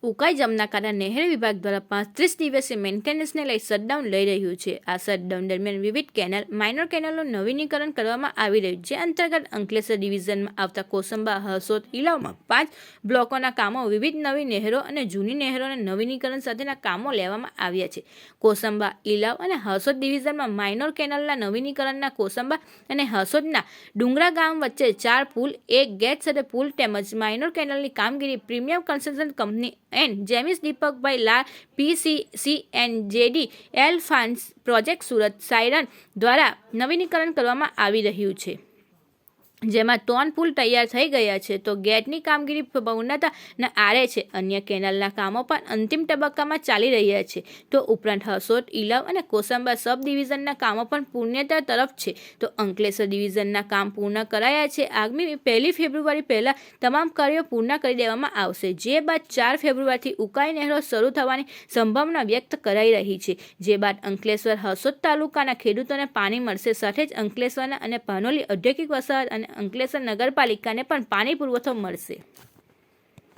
ઉકાઈ જમનાકાંઠા નહેર વિભાગ દ્વારા 35 દિવસીય મેન્ટેનન્સને લઈ શટડાઉન લઈ રહ્યું છે। આ શટડાઉન દરમિયાન વિવિધ કેનાલ, માઇનર કેનાલનું નવીનીકરણ કરવામાં આવી રહ્યું છે। જે અંતર્ગત અંકલેશ્વર ડિવિઝનમાં આવતા કોસંબા, હરસોદ, ઇલાવમાં 5 બ્લોકોના કામો, વિવિધ નવી નહેરો અને જૂની નહેરોના નવીનીકરણ સાથેના કામો લેવામાં આવ્યા છે। કોસંબા, ઇલાવ અને હરસોદ ડિવિઝનમાં માઇનર કેનાલના નવીનીકરણના કોસંબા અને હરસોદના ડુંગરા ગામ વચ્ચે 4 પુલ, 1 ગેટ સાથે પુલ તેમજ માઇનર કેનાલની કામગીરી પ્રીમિયમ કન્સ્ટ્રક્શન કંપની એન્ડ જેમિસ દીપકભાઈ લાલ PCCNJD એલ ફાન્સ પ્રોજેક્ટ સુરત સાયરન દ્વારા નવીનીકરણ કરવામાં આવી રહ્યું છે। જેમાં 3 પુલ તૈયાર થઈ ગયા છે તો ગેટની કામગીરી પૂર્ણતાના આરે છે। અન્ય કેનાલના કામો પણ અંતિમ તબક્કામાં ચાલી રહ્યા છે। તો ઉપરાંત હરસોદ, ઇલાવ અને કોસંબા સબ ડિવિઝનના કામો પણ પૂર્ણતા તરફ છે। તો અંકલેશ્વર ડિવિઝનના કામ પૂર્ણ કરાયા છે। આગામી 1 ફેબ્રુઆરી પહેલા તમામ કાર્યો પૂર્ણ કરી દેવામાં આવશે। જે બાદ 4 ફેબ્રુઆરીથી ઉકાઈ નહેરો શરૂ થવાની સંભાવના વ્યક્ત કરાઈ રહી છે। જે બાદ અંકલેશ્વર, હરસોદ તાલુકાના ખેડૂતોને પાણી મળશે, સાથે જ અંકલેશ્વરના અને પાનોલી ઔદ્યોગિક વસાહત અને અંકલેશ્વર નગરપાલિકાને પણ પાણી પુરવઠો મળશે।